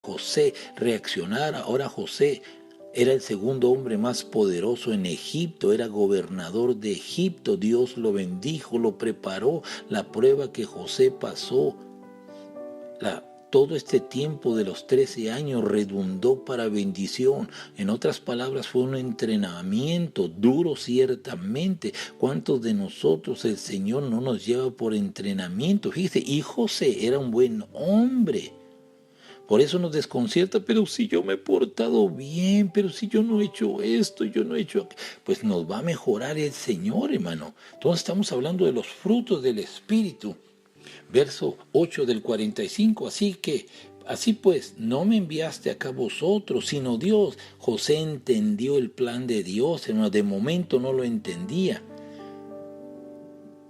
José reaccionara. Ahora José era el segundo hombre más poderoso en Egipto, era gobernador de Egipto. Dios lo bendijo, lo preparó. La prueba que José pasó, todo este tiempo de los 13 años redundó para bendición. En otras palabras, fue un entrenamiento duro ciertamente. ¿Cuántos de nosotros el Señor no nos lleva por entrenamiento? Fíjese, y José era un buen hombre. Por eso nos desconcierta, pero si yo me he portado bien, pero si yo no he hecho esto, yo no he hecho aquello, pues nos va a mejorar el Señor, hermano. Entonces estamos hablando de los frutos del Espíritu. Verso 8 del 45, así pues, no me enviaste acá vosotros, sino Dios. José entendió el plan de Dios, hermano, de momento no lo entendía.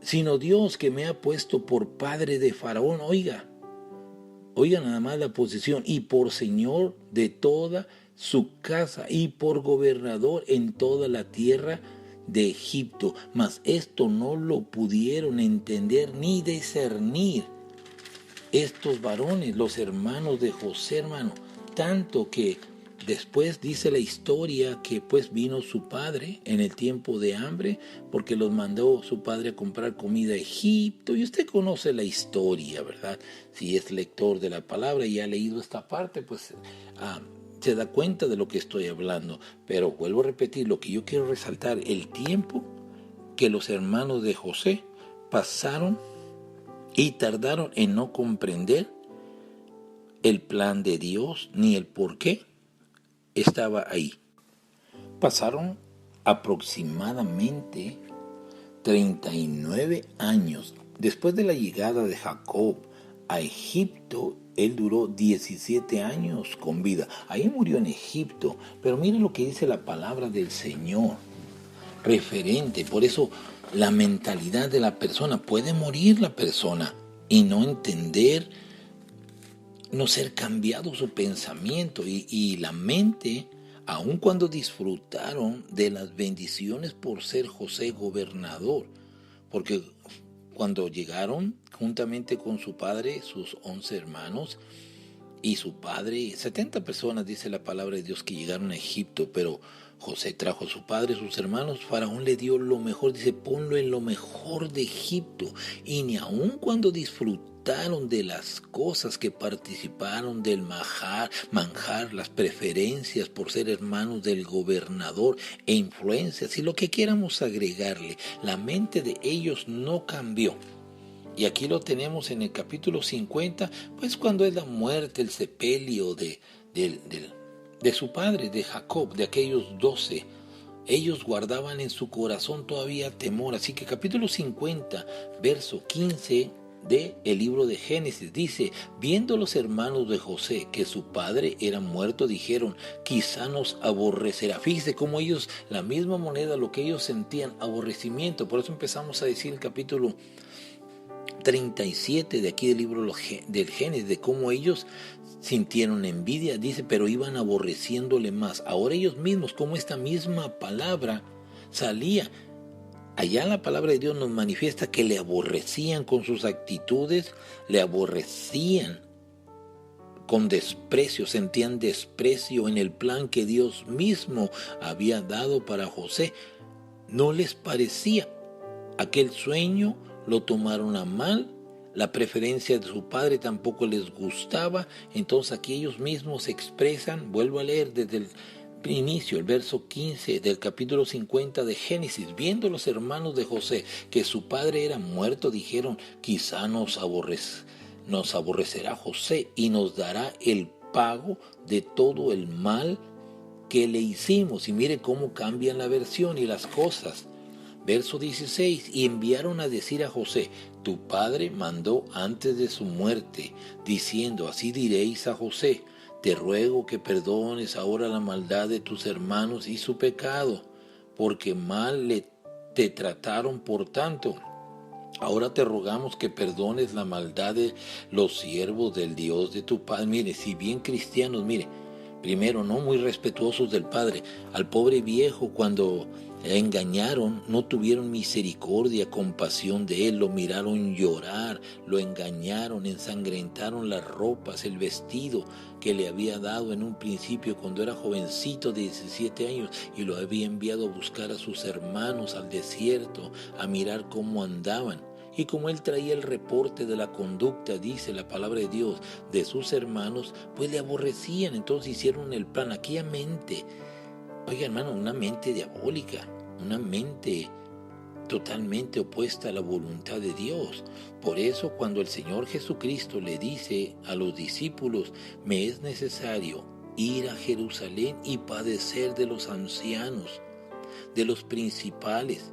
Sino Dios que me ha puesto por padre de Faraón, oiga nada más la posición, y por señor de toda su casa, y por gobernador en toda la tierra de Egipto. Mas esto no lo pudieron entender ni discernir estos varones, los hermanos de José, hermano, tanto que después dice la historia que pues vino su padre en el tiempo de hambre, porque los mandó su padre a comprar comida a Egipto, y usted conoce la historia, ¿verdad? Si es lector de la palabra y ha leído esta parte, pues se da cuenta de lo que estoy hablando. Pero vuelvo a repetir, lo que yo quiero resaltar, el tiempo que los hermanos de José pasaron y tardaron en no comprender el plan de Dios ni el por qué estaba ahí. Pasaron aproximadamente 39 años. Después de la llegada de Jacob a Egipto, él duró 17 años con vida. Ahí murió en Egipto. Pero miren lo que dice la palabra del Señor. Referente, por eso la mentalidad de la persona, puede morir la persona y no entender, no ser cambiado su pensamiento y la mente, aun cuando disfrutaron de las bendiciones por ser José gobernador, porque cuando llegaron juntamente con su padre, sus 11 hermanos, y su padre, 70 personas dice la palabra de Dios que llegaron a Egipto, pero José trajo a su padre, sus hermanos, Faraón le dio lo mejor, dice, ponlo en lo mejor de Egipto, y ni aun cuando disfrutaron de las cosas que participaron del manjar, las preferencias por ser hermanos del gobernador e influencias, y lo que quieramos agregarle, la mente de ellos no cambió. Y aquí lo tenemos en el capítulo 50, pues cuando es la muerte, el sepelio de su padre, de Jacob, de aquellos 12. Ellos guardaban en su corazón todavía temor. Así que capítulo 50, verso 15 del libro de Génesis dice, viendo los hermanos de José que su padre era muerto, dijeron, quizá nos aborrecerá. Fíjese cómo ellos, la misma moneda, lo que ellos sentían, aborrecimiento. Por eso empezamos a decir el capítulo 37 de aquí del libro del Génesis, de cómo ellos sintieron envidia, dice, pero iban aborreciéndole más. Ahora ellos mismos, como esta misma palabra salía, allá la palabra de Dios nos manifiesta que le aborrecían con sus actitudes, le aborrecían con desprecio, sentían desprecio en el plan que Dios mismo había dado para José. No les parecía aquel sueño, lo tomaron a mal, la preferencia de su padre tampoco les gustaba, entonces aquí ellos mismos se expresan, vuelvo a leer desde el inicio, el verso 15 del capítulo 50 de Génesis, viendo los hermanos de José que su padre era muerto, dijeron, quizá nos aborrecerá José y nos dará el pago de todo el mal que le hicimos. Y mire cómo cambian la versión y las cosas. Verso 16, y enviaron a decir a José, tu padre mandó antes de su muerte, diciendo, así diréis a José, te ruego que perdones ahora la maldad de tus hermanos y su pecado, porque mal te trataron por tanto. Ahora te rogamos que perdones la maldad de los siervos del Dios de tu padre. Mire, si bien cristianos, mire, primero, no muy respetuosos del padre, al pobre viejo cuando engañaron, no tuvieron misericordia, compasión de él, lo miraron llorar, lo engañaron, ensangrentaron las ropas, el vestido que le había dado en un principio cuando era jovencito de 17 años y lo había enviado a buscar a sus hermanos al desierto, a mirar cómo andaban. Y como él traía el reporte de la conducta, dice la palabra de Dios, de sus hermanos, pues le aborrecían, entonces hicieron el plan, aquella mente. Oiga, hermano, una mente diabólica, una mente totalmente opuesta a la voluntad de Dios. Por eso cuando el Señor Jesucristo le dice a los discípulos, me es necesario ir a Jerusalén y padecer de los ancianos, de los principales.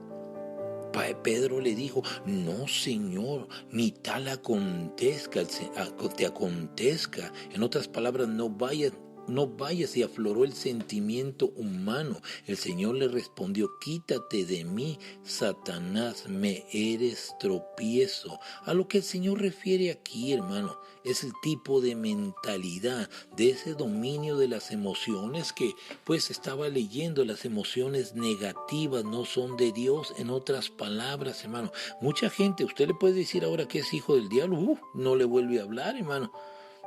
Pedro le dijo, no, Señor, ni tal te acontezca. En otras palabras, no vayas, y afloró el sentimiento humano. El Señor le respondió, quítate de mí, Satanás, me eres tropiezo. A lo que el Señor refiere aquí, hermano, es el tipo de mentalidad, de ese dominio de las emociones que, pues, estaba leyendo. Las emociones negativas no son de Dios. En otras palabras, hermano, mucha gente, usted le puede decir ahora que es hijo del diablo, no le vuelve a hablar, hermano.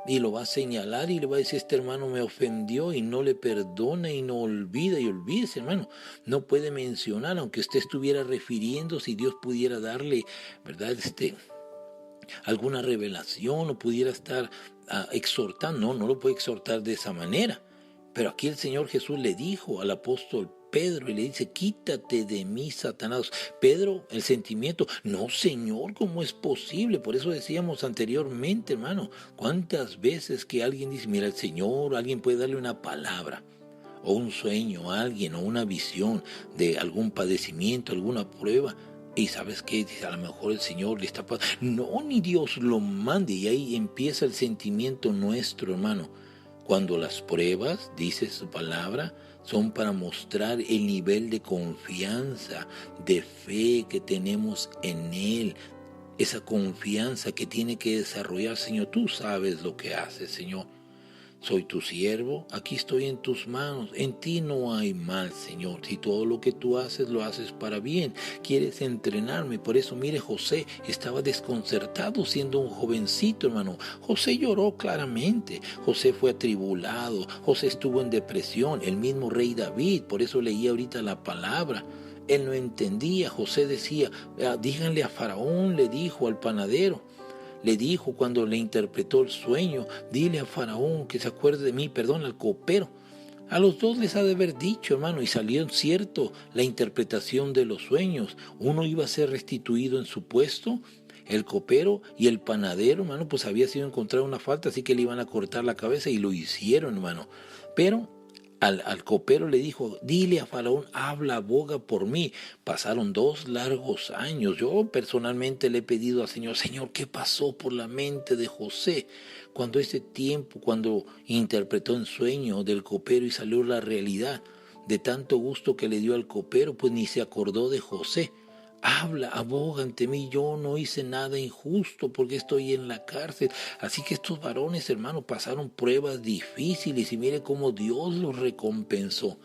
Y lo va a señalar y le va a decir, este hermano me ofendió, y no le perdona y no olvida. Y olvídese, hermano, no puede mencionar, aunque usted estuviera refiriendo, si Dios pudiera darle, ¿verdad?, alguna revelación, o pudiera estar exhortando. No lo puede exhortar de esa manera. Pero aquí el Señor Jesús le dijo al apóstol Pedro y le dice, quítate de mí, Satanás. Pedro, el sentimiento, no, Señor, ¿cómo es posible? Por eso decíamos anteriormente, hermano, cuántas veces que alguien dice, mira, el Señor, alguien puede darle una palabra o un sueño a alguien o una visión de algún padecimiento, alguna prueba. Y ¿sabes qué? Dice, a lo mejor el Señor le está pasando. No, ni Dios lo mande. Y ahí empieza el sentimiento nuestro, hermano. Cuando las pruebas, dice su palabra, son para mostrar el nivel de confianza, de fe que tenemos en Él. Esa confianza que tiene que desarrollar, Señor. Tú sabes lo que haces, Señor. Soy tu siervo, aquí estoy en tus manos. En ti no hay mal, Señor. Si todo lo que tú haces lo haces para bien, quieres entrenarme. Por eso, mire, José estaba desconcertado siendo un jovencito, hermano. José lloró claramente. José fue atribulado. José estuvo en depresión. El mismo rey David, por eso leí ahorita la palabra. Él no entendía. José decía, díganle a Faraón, le dijo al panadero. Le dijo cuando le interpretó el sueño, dile a Faraón que se acuerde de mí, perdón, al copero. A los dos les ha de haber dicho, hermano, y salió cierto la interpretación de los sueños. Uno iba a ser restituido en su puesto, el copero, y el panadero, hermano, pues había sido encontrada una falta, así que le iban a cortar la cabeza, y lo hicieron, hermano. Pero al copero le dijo, dile a Faraón, habla, aboga por mí. Pasaron 2 largos años. Yo personalmente le he pedido al Señor, Señor, ¿qué pasó por la mente de José? Cuando ese tiempo, cuando interpretó en sueño del copero y salió la realidad, de tanto gusto que le dio al copero, pues ni se acordó de José. Habla, aboga ante mí, yo no hice nada injusto porque estoy en la cárcel. Así que estos varones, hermano, pasaron pruebas difíciles y mire cómo Dios los recompensó.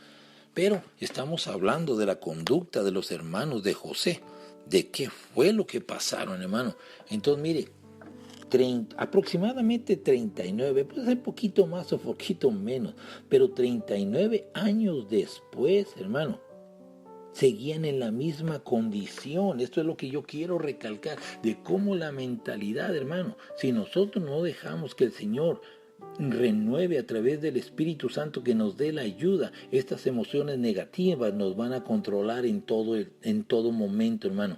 Pero estamos hablando de la conducta de los hermanos de José, de qué fue lo que pasaron, hermano. Entonces, mire, aproximadamente 39, puede ser poquito más o poquito menos, pero 39 años después, hermano, seguían en la misma condición. Esto es lo que yo quiero recalcar, de cómo la mentalidad, hermano, si nosotros no dejamos que el Señor renueve a través del Espíritu Santo que nos dé la ayuda, estas emociones negativas nos van a controlar en todo momento, hermano,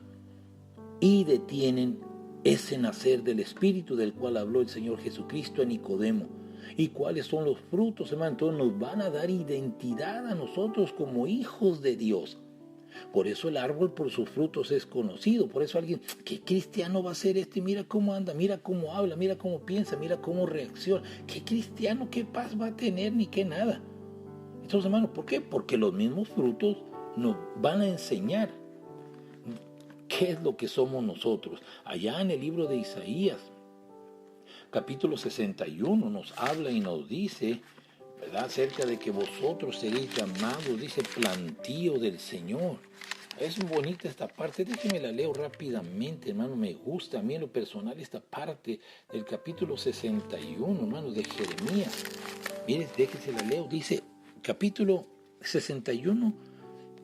y detienen ese nacer del Espíritu del cual habló el Señor Jesucristo a Nicodemo. ¿Y cuáles son los frutos, hermano? Entonces nos van a dar identidad a nosotros como hijos de Dios. Por eso el árbol por sus frutos es conocido. Por eso alguien, ¿qué cristiano va a ser este? Mira cómo anda, mira cómo habla, mira cómo piensa, mira cómo reacciona. ¿Qué cristiano, qué paz va a tener ni qué nada? Entonces, hermanos, ¿por qué? Porque los mismos frutos nos van a enseñar qué es lo que somos nosotros. Allá en el libro de Isaías, capítulo 61, nos habla y nos dice, ¿verdad? Acerca de que vosotros seréis llamados, dice, plantío del Señor. Es bonita esta parte, déjeme la leo rápidamente, hermano, me gusta a mí en lo personal esta parte del capítulo 61, hermano, de Jeremías. Mire, déjese la leo, dice, capítulo 61,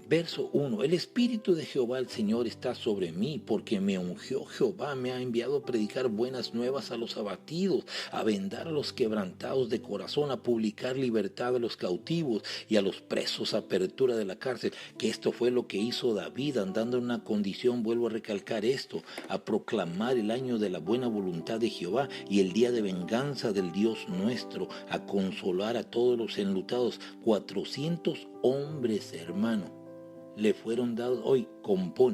verso 1. El Espíritu de Jehová el Señor está sobre mí, porque me ungió Jehová, me ha enviado a predicar buenas nuevas a los abatidos, a vendar a los quebrantados de corazón, a publicar libertad a los cautivos y a los presos, apertura de la cárcel. Que esto fue lo que hizo David, andando en una condición, vuelvo a recalcar esto, a proclamar el año de la buena voluntad de Jehová y el día de venganza del Dios nuestro, a consolar a todos los enlutados. 400 hombres, hermano, le fueron dados hoy.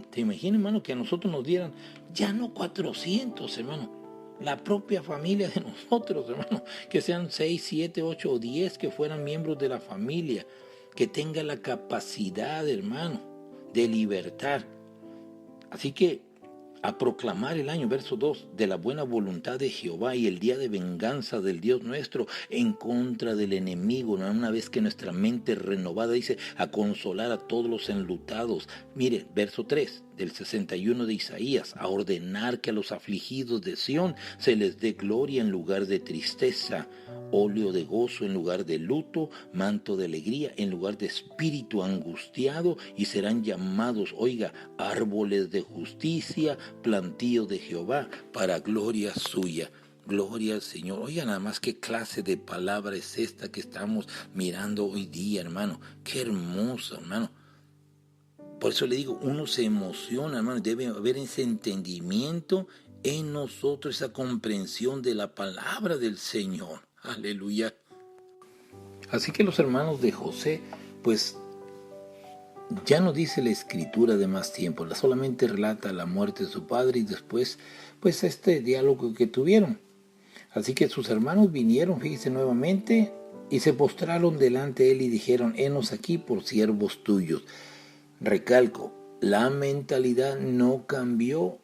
¿Te imaginas, hermano, que a nosotros nos dieran ya no 400, hermano? La propia familia de nosotros, hermano, que sean 6, 7, 8 o 10 que fueran miembros de la familia, que tenga la capacidad, hermano, de libertar. Así que a proclamar el año, verso 2, de la buena voluntad de Jehová y el día de venganza del Dios nuestro en contra del enemigo, ¿no? Una vez que nuestra mente renovada, dice, a consolar a todos los enlutados. Mire, verso 3 del 61 de Isaías, a ordenar que a los afligidos de Sión se les dé gloria en lugar de tristeza, óleo de gozo en lugar de luto, manto de alegría en lugar de espíritu angustiado, y serán llamados, oiga, árboles de justicia, plantío de Jehová, para gloria suya. Gloria al Señor. Oiga, nada más qué clase de palabra es esta que estamos mirando hoy día, hermano. Qué hermoso, hermano. Por eso le digo, uno se emociona, hermano. Debe haber ese entendimiento en nosotros, esa comprensión de la palabra del Señor. Aleluya. Así que los hermanos de José, pues ya no dice la escritura de más tiempo, solamente relata la muerte de su padre y después, pues este diálogo que tuvieron. Así que sus hermanos vinieron, fíjese nuevamente, y se postraron delante de él y dijeron, henos aquí por siervos tuyos. Recalco, la mentalidad no cambió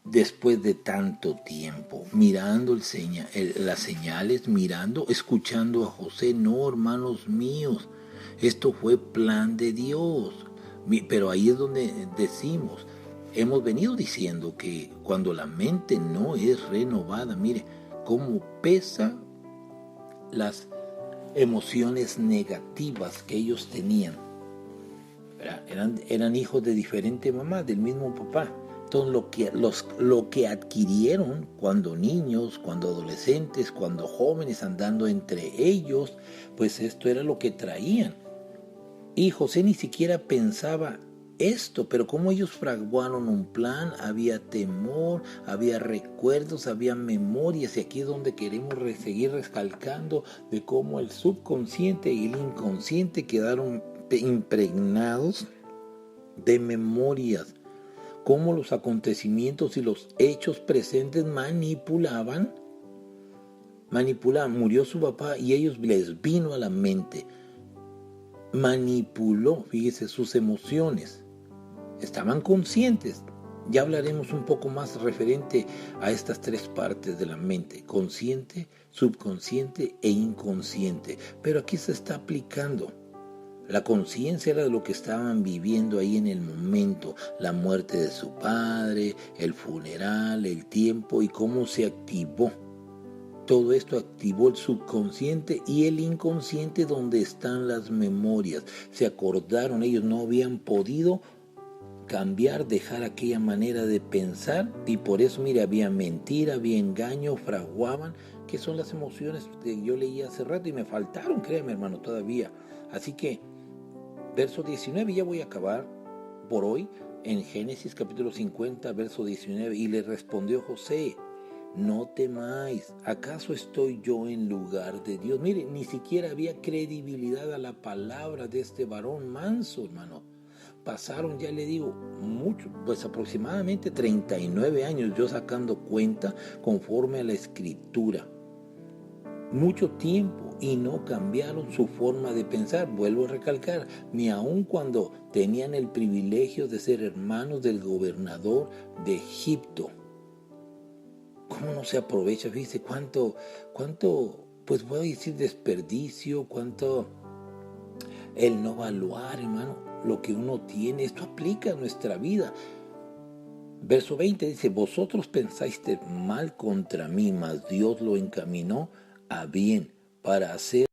después de tanto tiempo, mirando las señales, mirando, escuchando a José. No, hermanos míos, esto fue plan de Dios. Pero ahí es donde decimos, hemos venido diciendo que cuando la mente no es renovada, mire cómo pesa las emociones negativas que ellos tenían. Eran hijos de diferente mamá, del mismo papá. Entonces lo que adquirieron cuando niños, cuando adolescentes, cuando jóvenes, andando entre ellos, pues esto era lo que traían. Y José ni siquiera pensaba esto, pero como ellos fraguaron un plan, había temor, había recuerdos, había memorias, y aquí es donde queremos seguir recalcando de cómo el subconsciente y el inconsciente quedaron impregnados de memorias, cómo los acontecimientos y los hechos presentes manipulaban. Murió su papá y ellos les vino a la mente, manipuló, fíjese, sus emociones, estaban conscientes. Ya hablaremos un poco más referente a estas tres partes de la mente: consciente, subconsciente e inconsciente. Pero aquí se está aplicando. La conciencia era de lo que estaban viviendo ahí en el momento, la muerte de su padre, el funeral, el tiempo y cómo se activó. Todo esto activó el subconsciente y el inconsciente, donde están las memorias. Se acordaron, ellos no habían podido cambiar, dejar aquella manera de pensar, y por eso, mire, había mentira, había engaño, fraguaban, que son las emociones que yo leí hace rato y me faltaron, créeme, hermano, todavía. Así que verso 19, ya voy a acabar por hoy, en Génesis capítulo 50, verso 19, y le respondió José, no temáis, ¿acaso estoy yo en lugar de Dios? Mire, ni siquiera había credibilidad a la palabra de este varón manso, hermano. Pasaron, ya le digo, mucho, pues aproximadamente 39 años, yo sacando cuenta conforme a la escritura. Mucho tiempo, y no cambiaron su forma de pensar. Vuelvo a recalcar, ni aun cuando tenían el privilegio de ser hermanos del gobernador de Egipto. ¿Cómo no se aprovecha? Fíjese cuánto pues voy a decir desperdicio, cuánto el no evaluar, hermano, lo que uno tiene. Esto aplica a nuestra vida. Verso 20 dice, vosotros pensáis mal contra mí, mas Dios lo encaminó a bien para hacer